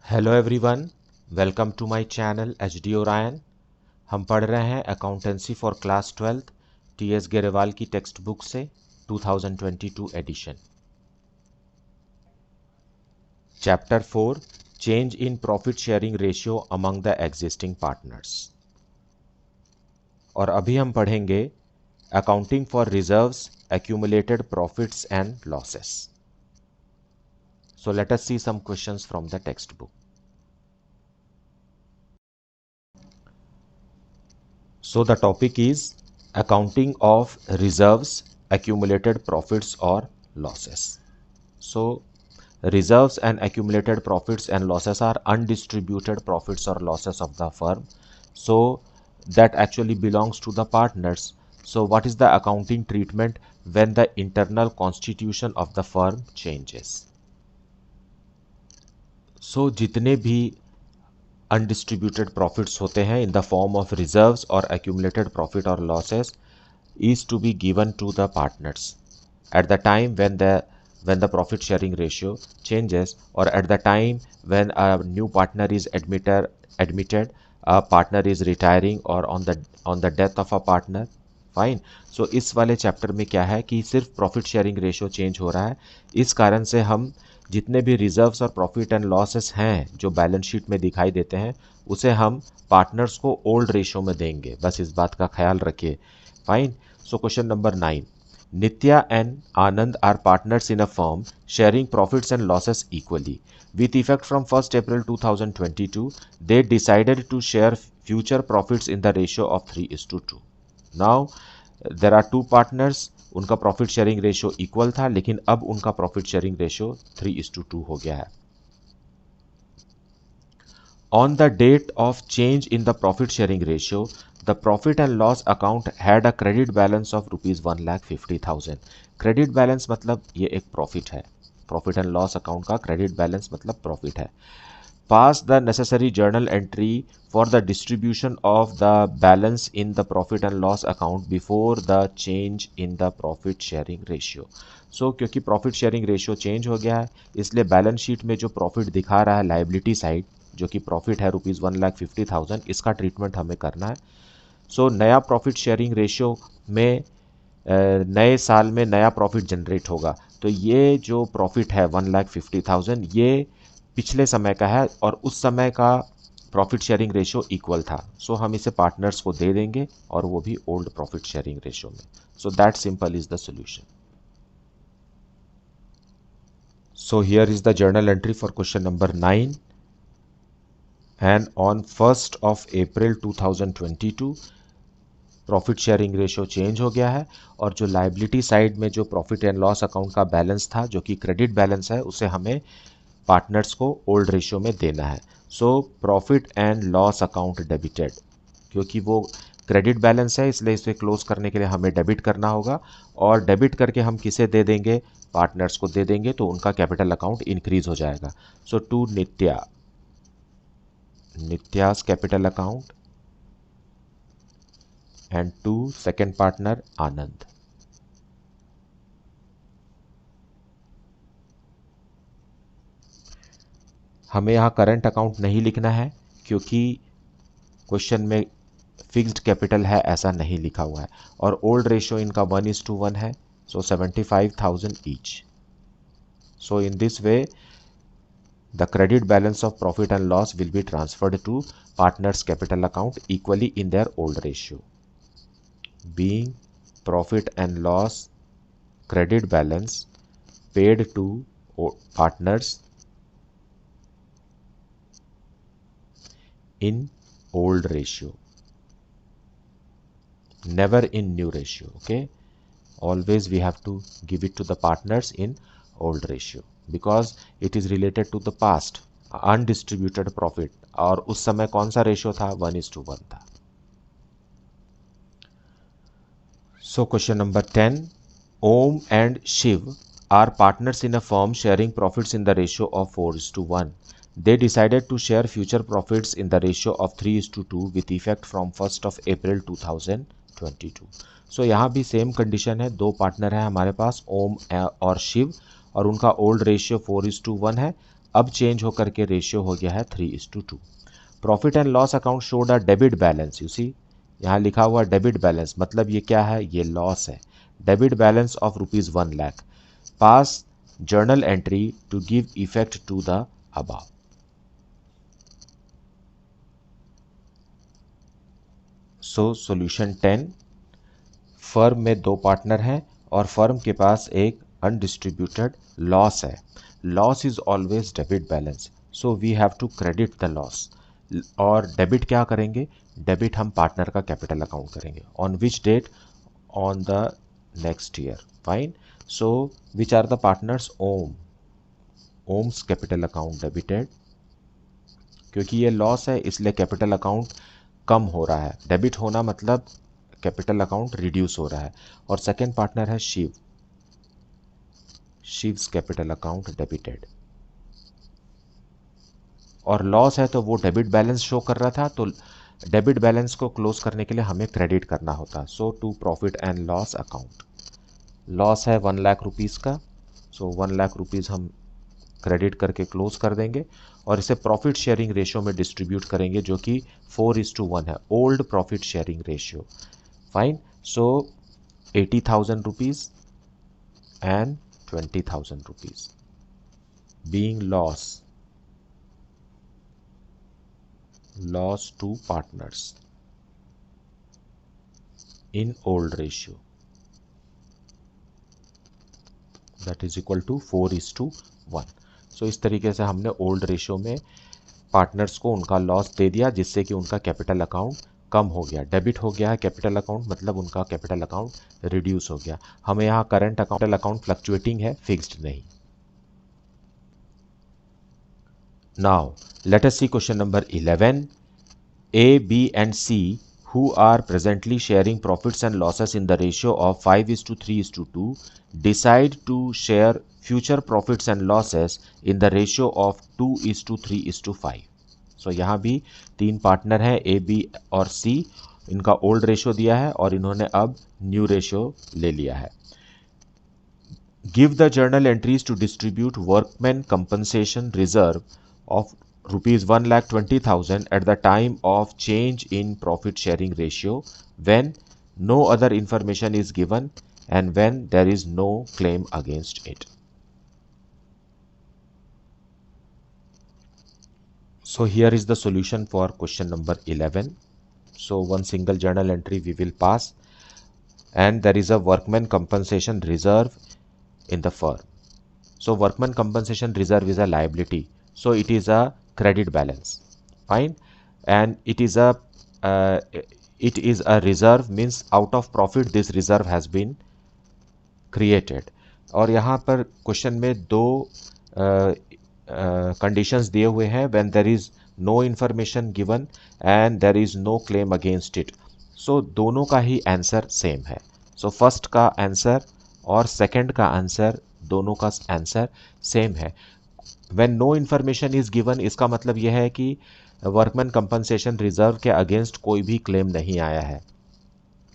Hello everyone, welcome to my channel HD Orion. हम पढ़ रहे हैं accountancy for class 12 TS Grewal की टेक्स्ट बुक से 2022 edition. Chapter 4 change in profit sharing ratio among the existing partners. और अभी हम पढ़ेंगे accounting for reserves, accumulated profits and losses. So let us see some questions from the textbook. So the topic is accounting of reserves, accumulated profits or losses. So reserves and accumulated profits and losses are undistributed profits or losses of the firm. So that actually belongs to the partners. So what is the accounting treatment when the internal constitution of the firm changes? So जितने भी undistributed profits होते हैं in the form of reserves और accumulated profit और losses is to be given to the partners at the time when the profit sharing ratio changes, or at the time when a new partner is admitted, a partner is retiring, or on the death of a partner. Fine. So इस वाले chapter में क्या है कि सिर्फ profit sharing ratio change हो रहा है। इस कारण से हम जितने भी रिजर्व्स और प्रॉफिट एंड लॉसेस हैं जो बैलेंस शीट में दिखाई देते हैं उसे हम पार्टनर्स को ओल्ड रेशियो में देंगे। बस इस बात का ख्याल रखिए। Fine. So question number 9. Nitya and Anand are partners in a firm sharing profits and losses equally. With effect from 1st April 2022, they decided to share future profits in the ratio of 3:2. Now, there are two partners. उनका profit sharing ratio equal था, लेकिन अब उनका profit sharing ratio 3:2 हो गया है। On the date of change in the profit sharing ratio, the profit and loss account had a credit balance of rupees 1,50,000. Credit balance मतलब ये एक प्रॉफिट है। प्रॉफिट एंड लॉस अकाउंट का credit balance मतलब profit है। Pass the necessary journal entry for the distribution of the balance in the profit and loss account before the change in the profit sharing ratio. So क्योंकि profit sharing ratio change हो गया है, इसलिए balance sheet में जो profit दिखा रहा है लाइबिलिटी साइड, जो कि प्रॉफिट है रुपीज़ 1,50,000, इसका ट्रीटमेंट हमें करना है। सो नया प्रॉफिट शेयरिंग रेशियो में नए साल में नया प्रॉफिट जनरेट होगा, तो ये जो प्रॉफिट है 1,50,000 ये पिछले समय का है और उस समय का प्रॉफिट शेयरिंग रेशियो इक्वल था। सो हम इसे पार्टनर्स को दे देंगे और वो भी ओल्ड प्रॉफिट शेयरिंग रेशियो में। So that simple is the solution. So here is the journal entry for question number 9। And on 1st of April 2022 profit sharing ratio change हो गया है और जो लाइबिलिटी साइड में जो प्रॉफिट एंड लॉस अकाउंट का balance था जो कि क्रेडिट बैलेंस है उसे हमें पार्टनर्स को ओल्ड रेशियो में देना है। So profit and loss account debited, क्योंकि वो क्रेडिट बैलेंस है इसलिए इसे क्लोज करने के लिए हमें डेबिट करना होगा, और डेबिट करके हम किसे दे देंगे? पार्टनर्स को दे देंगे, तो उनका कैपिटल अकाउंट इंक्रीज हो जाएगा। सो to Nitya's capital account and to second partner Anand. हमें यहाँ करंट अकाउंट नहीं लिखना है क्योंकि क्वेश्चन में फिक्स्ड कैपिटल है ऐसा नहीं लिखा हुआ है, और ओल्ड रेशियो इनका 1:1 है। सो 75,000 each. So in this way the credit balance of profit and loss will be transferred to partners capital account equally in their old ratio, being profit and loss credit balance paid to partners in old ratio, never in new ratio. Okay, always we have to give it to the partners in old ratio because it is related to the past undistributed profit, और उस समय कौन सा ratio था? 1:1 था। So question number 10. Om and Shiv are partners in a firm sharing profits in the ratio of 4:1. They decided to share future profits in the ratio of 3:2 with effect from 1st of April 2022. So यहाँ भी same condition है, दो partner है हमारे पास ओम और शिव, और उनका old ratio 4:1 है। अब चेंज होकर के रेशियो हो गया है 3:2। Profit and loss account showed a debit balance. You see यहाँ लिखा हुआ डेबिट बैलेंस, मतलब ये क्या है, ये लॉस है। Debit balance of ₹1 lakh. Pass journal entry to give effect to the above. So solution 10, firm में 2 पार्टनर हैं और फर्म के पास एक अनडिस्ट्रीब्यूटेड लॉस है। Loss is always debit balance, so we have to credit the loss. और debit क्या करेंगे, डेबिट हम पार्टनर का कैपिटल अकाउंट करेंगे। On which date, on the next year. Fine. So which are the partners, ohms capital account debited, क्योंकि ये loss है इसलिए कैपिटल अकाउंट कम हो रहा है। डेबिट होना मतलब कैपिटल अकाउंट रिड्यूस हो रहा है। और सेकेंड पार्टनर है शिव्स कैपिटल अकाउंट डेबिटेड। और लॉस है तो वो डेबिट बैलेंस शो कर रहा था, तो डेबिट बैलेंस को क्लोज करने के लिए हमें क्रेडिट करना होता। So to profit and loss account, loss है 1 लाख रुपीज़ का, सो 1 लाख रुपीज़ हम क्रेडिट करके क्लोज कर देंगे और इसे प्रॉफिट शेयरिंग रेशियो में डिस्ट्रीब्यूट करेंगे, जो कि 4:1 है, old profit sharing ratio. Fine. So 80,000 rupees and 20,000 rupees being loss to partners in old ratio, that is equal to 4:1। सो इस तरीके से हमने ओल्ड रेशियो में पार्टनर्स को उनका लॉस दे दिया, जिससे कि उनका कैपिटल अकाउंट कम हो गया। डेबिट हो गया है कैपिटल अकाउंट, मतलब उनका कैपिटल अकाउंट रिड्यूस हो गया। हमें यहाँ करंट अकाउंट फ्लक्चुएटिंग है, फिक्स्ड नहीं। Now let us see question number 11। A, B and C, who are presently sharing profits and losses in the ratio of 5:3:2, decide to share future profits and losses in the ratio of 2:3:5। सो यहाँ भी 3 partner हैं, A, B और C। इनका old ratio दिया है और इन्होंने अब न्यू रेशियो ले लिया है। Give the journal entries to distribute workman compensation reserve of ₹1,20,000 at the time of change in profit sharing ratio when no other information is given and when there is no claim against it. So here is the solution for question number 11. So one single journal entry we will pass, and there is a workman compensation reserve in the firm. So workman compensation reserve is a liability, so it is a credit balance. Fine. And it is a reserve, means out of profit this reserve has been created. और यहाँ पर question में 2 conditions दिए हुए हैं, when there is no information given and there is no claim against it. So दोनों का ही आंसर सेम है। सो फर्स्ट का आंसर और सेकंड का आंसर, दोनों का आंसर सेम है। When no information is given, इसका मतलब यह है कि वर्कमैन कंपनसेशन रिजर्व के अगेंस्ट कोई भी क्लेम नहीं आया है,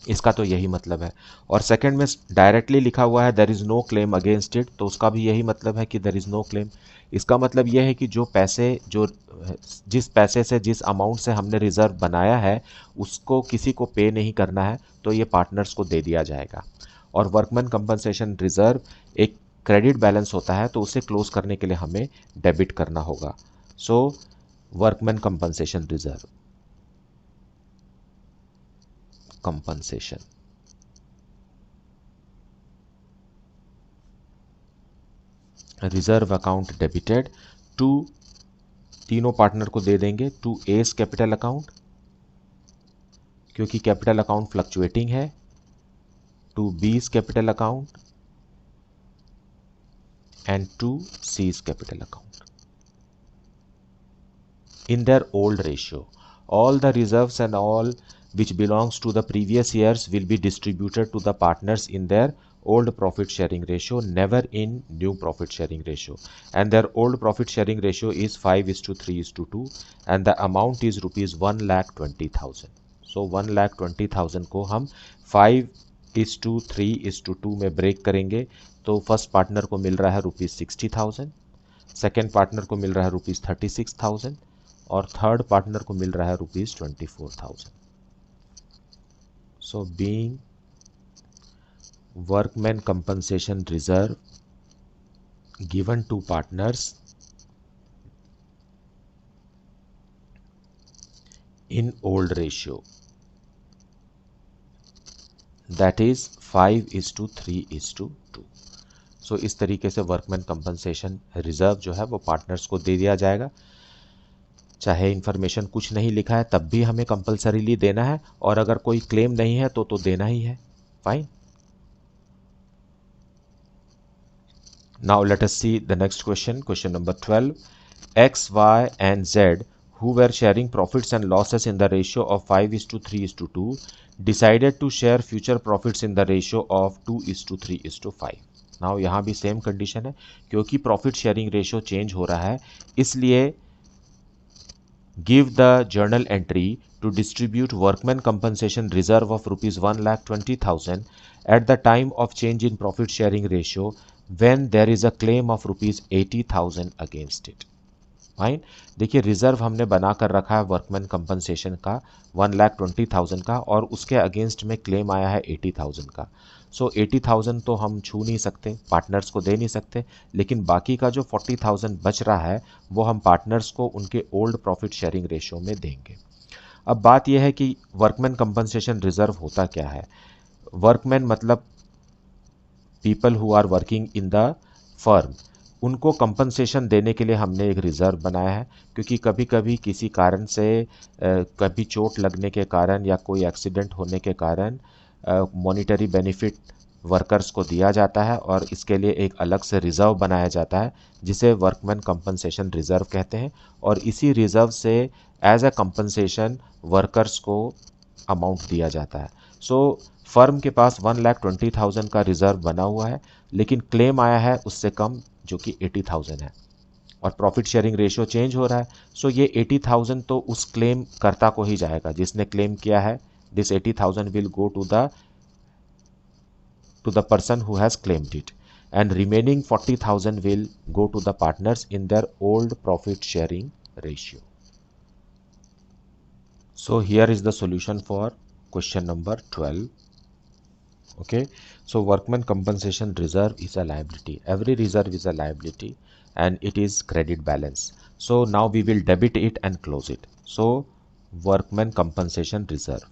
इसका तो यही मतलब है। और सेकंड में डायरेक्टली लिखा हुआ है there is no claim against it, तो उसका भी यही मतलब है कि देयर इज़ नो क्लेम। इसका मतलब यह है कि जिस पैसे से, जिस अमाउंट से हमने रिजर्व बनाया है, उसको किसी को पे नहीं करना है, तो ये पार्टनर्स को दे दिया जाएगा। और वर्कमैन कंपनसेशन रिजर्व एक क्रेडिट बैलेंस होता है, तो उसे क्लोज करने के लिए हमें डेबिट करना होगा। So workman compensation reserve, compensation, reserve account debited to, तीनों पार्टनर को दे देंगे, टू एस कैपिटल अकाउंट, क्योंकि कैपिटल अकाउंट फ्लक्चुएटिंग है, to B's capital account and to C's capital account. In their old ratio, all the reserves and all which belongs to the previous years will be distributed to the partners in their old profit sharing ratio, never in new profit sharing ratio. And their old profit sharing ratio is 5:3:2 and the amount is ₹1,20,000. So 1,20,000 को हम 5:3:2 में break करेंगे, तो first partner को मिल रहा है ₹60,000, second partner को मिल रहा है ₹36,000 और थर्ड पार्टनर को मिल रहा है ₹24,000. So being workman compensation reserve given to partners in old ratio, that is 5:3:2. सो इस तरीके से वर्कमैन कंपनसेशन रिजर्व जो है वो पार्टनर्स को दे दिया जाएगा. चाहे इन्फॉर्मेशन कुछ नहीं लिखा है तब भी हमें कंपल्सरीली देना है, और अगर कोई क्लेम नहीं है तो देना ही है. Fine. Now let us see the next question. Question number 12. X, Y and Z who were sharing profits and losses in the ratio of 5:3:2 decided to share future profits in the ratio of 2:3:5. Now यहाँ भी same condition है, क्योंकि profit sharing ratio change हो रहा है, इसलिए give the journal entry to distribute workman compensation reserve of ₹1,20,000 at the time of change in profit sharing ratio when there is a claim of ₹80,000 against it. Fine. देखिए, reserve हमने बना कर रखा है वर्कमैन कंपनसेशन का 1,20,000 का, और उसके अगेंस्ट में क्लेम आया है 80,000 का. सो 80,000 तो हम छू नहीं सकते, पार्टनर्स को दे नहीं सकते, लेकिन बाकी का जो 40,000 बच रहा है वो हम पार्टनर्स को उनके ओल्ड प्रॉफिट शेयरिंग रेशियो में देंगे. अब बात यह है कि वर्कमैन कंपनसेशन रिजर्व होता क्या है. वर्कमैन मतलब people who are working in the firm, उनको कंपनसेशन देने के लिए हमने एक रिज़र्व बनाया है, क्योंकि कभी कभी किसी कारण से कभी चोट लगने के कारण या कोई एक्सीडेंट होने के कारण मॉनिटरी बेनिफिट वर्कर्स को दिया जाता है, और इसके लिए एक अलग से रिज़र्व बनाया जाता है जिसे वर्कमैन कंपनसेशन रिज़र्व कहते हैं, और इसी रिज़र्व से एज अ कंपनसेशन वर्कर्स को अमाउंट दिया जाता है. सो फर्म के पास 1,20,000 का रिज़र्व बना हुआ है, लेकिन क्लेम आया है उससे कम, जो कि 80,000 है, और प्रॉफिट शेयरिंग रेशियो चेंज हो रहा है. सो ये 80,000 तो उस क्लेम कर्ता को ही जाएगा जिसने क्लेम किया है. This 80,000 will go to the person who has claimed it, and remaining 40,000 will go to the partners in their old profit sharing ratio. So here is the solution for question number 12. Okay, so workman compensation reserve is a liability. Every reserve is a liability and it is credit balance. So now we will debit it and close it. So workman compensation reserve.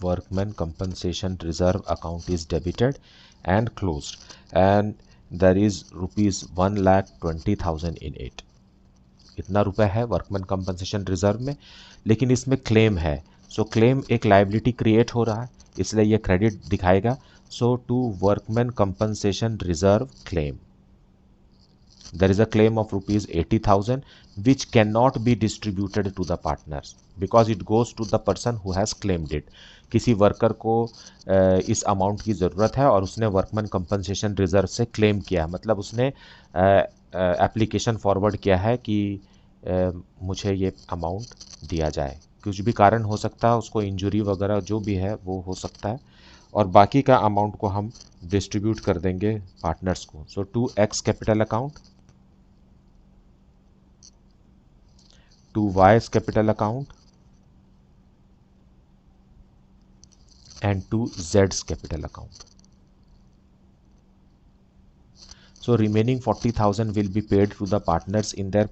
Workman compensation reserve account is debited and closed, and there is ₹1,20,000 in it. इतना रुपए है workman compensation reserve में, लेकिन इसमें claim है. So claim एक liability create हो रहा है, इसलिए ये क्रेडिट दिखाएगा. So to workman compensation reserve claim there is a claim of ₹80,000 which cannot be distributed to the partners because it goes to the person who has claimed it. किसी worker को इस amount की ज़रूरत है और उसने workman compensation reserve से claim किया, मतलब उसने एप्लीकेशन फॉरवर्ड किया है कि मुझे ये अमाउंट दिया जाए. कुछ भी कारण हो सकता है, उसको इंजरी वगैरह जो भी है वो हो सकता है, और बाकी का अमाउंट को हम डिस्ट्रीब्यूट कर देंगे पार्टनर्स को. So to X capital account, to Y's capital account, and to Z's capital account. So remaining 40,000 will be paid to the partners in their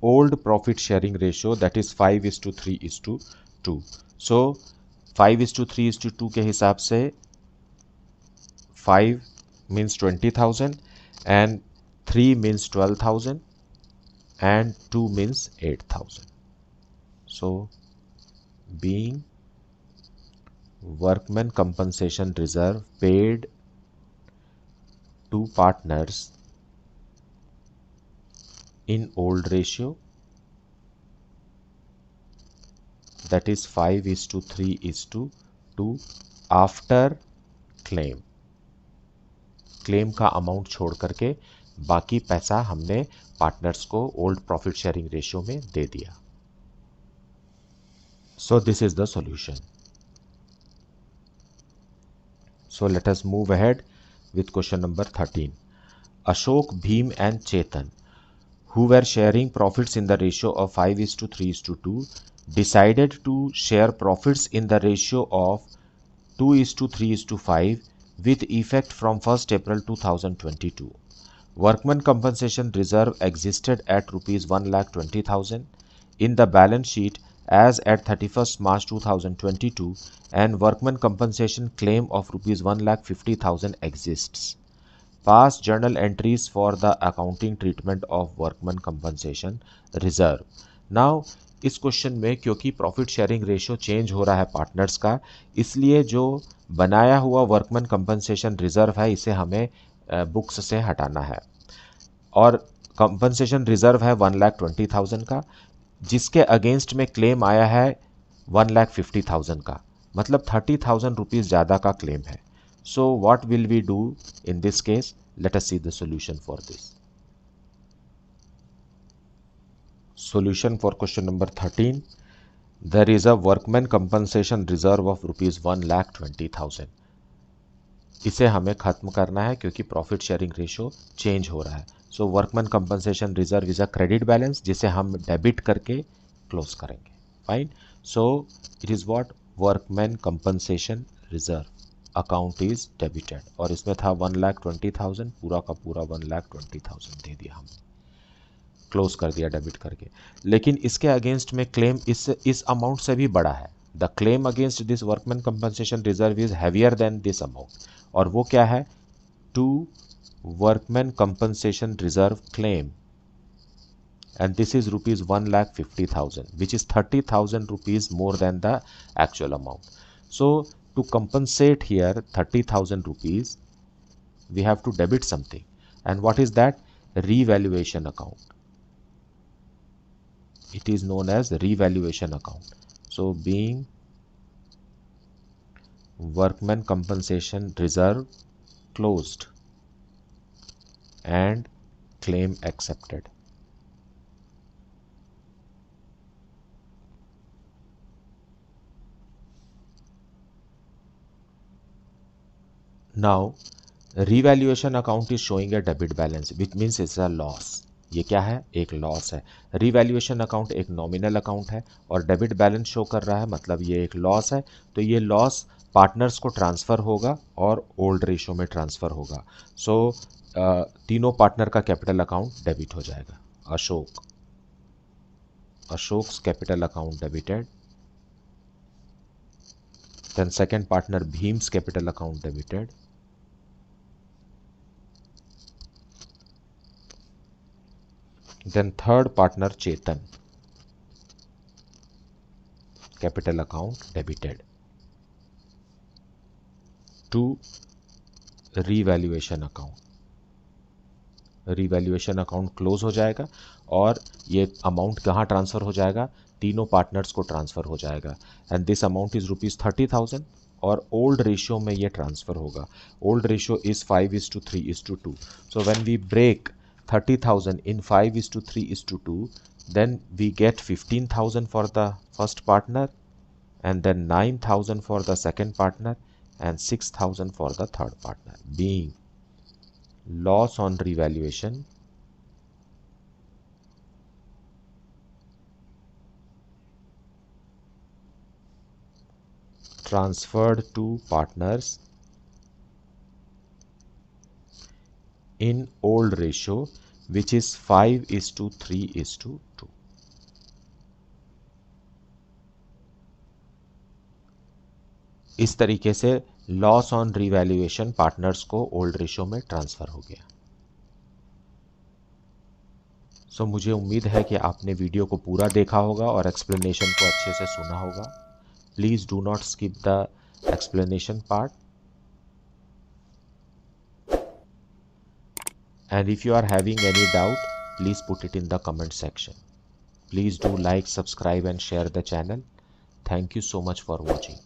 old profit sharing ratio, that is 5:3:2. So 5:3:2 के हिसाब से 5 means 20,000 and 3 means 12,000 and 2 means 8,000. So being workman compensation reserve paid to partners in old ratio, that is 5:3:2 after claim. Claim का amount छोड़ करके बाकी पैसा हमने partners को ओल्ड प्रॉफिट शेयरिंग रेशियो में दे दिया. So this is the solution. So let us move ahead with question number 13. Ashok, Bhim and Chetan, who were sharing profits in the ratio of 5:3:2, decided to share profits in the ratio of 2:3:5 with effect from 1st April 2022. Workman compensation reserve existed at rupees 1,20,000 in the balance sheet as at 31st March 2022, and workman compensation claim of rupees 1,50,000 exists. Past journal entries for the accounting treatment of workman compensation reserve. Now इस question में क्योंकि profit sharing ratio change हो रहा है partners का, इसलिए जो बनाया हुआ वर्कमैन कंपनसेशन रिजर्व है इसे हमें बुक्स से हटाना है। और कंपनसेशन रिजर्व है 1,20,000 का, जिसके अगेंस्ट में क्लेम आया है 1,50,000 का, मतलब 30,000 रुपीज़ ज़्यादा का क्लेम है। So what will we do in this case? Let us see the solution for this. Solution for question number 13. There is a workman compensation reserve of rupees 1,20,000. इसे हमें खत्म करना है क्योंकि प्रॉफिट शेयरिंग रेशियो चेंज हो रहा है। So workman compensation reserve is a credit balance जिसे हम डेबिट करके क्लोज करेंगे। Fine. So it is what workman compensation reserve account is debited, और इसमें था 1,20,000, पूरा का पूरा 1,20,000 दे दिया, हम क्लोज कर दिया डेबिट करके। लेकिन इसके अगेंस्ट में क्लेम इस अमाउंट से भी बड़ा है। The claim against this workman compensation reserve is heavier than this amount, और वो क्या है? To workman compensation reserve claim, and this is rupees 1,50,000, which is 30,000 rupees more than the actual amount. So to compensate here 30,000 rupees, we have to debit something, and what is that? Revaluation account. It is known as revaluation account. So being workman compensation reserve closed and claim accepted. Now revaluation account is showing a debit balance, which means it's a loss. ये क्या है? एक loss है। Revaluation account एक nominal account है और debit balance show कर रहा है, मतलब ये एक लॉस है। तो ये लॉस पार्टनर्स को ट्रांसफ़र होगा और ओल्ड रेशो में ट्रांसफ़र होगा। सो तीनों पार्टनर का कैपिटल अकाउंट डेबिट हो जाएगा। Ashok's capital account debited, then second partner Bhim's capital account debited, then third partner Chetan capital account debited to revaluation account. Revaluation account close हो जाएगा और ये अमाउंट कहाँ ट्रांसफ़र हो जाएगा? तीनों पार्टनर्स को ट्रांसफ़र हो जाएगा, and this amount is rupees 30,000 और ओल्ड रेशियो में ये ट्रांसफ़र होगा। Old ratio is 5:3:2. So when we break 30,000 in 5:3:2, then we get 15,000 for the first partner, and then 9,000 for the second partner, and 6,000 for the third partner, being loss on revaluation transferred to partners in old ratio, which is 5:3:2. इस तरीके से loss on revaluation partners को old ratio में transfer हो गया। सो मुझे उम्मीद है कि आपने वीडियो को पूरा देखा होगा और एक्सप्लेनेशन को अच्छे से सुना होगा। Please do not skip the explanation part, and if you are having any doubt, please put it in the comment section. Please do like, subscribe and share the channel. Thank you so much for watching.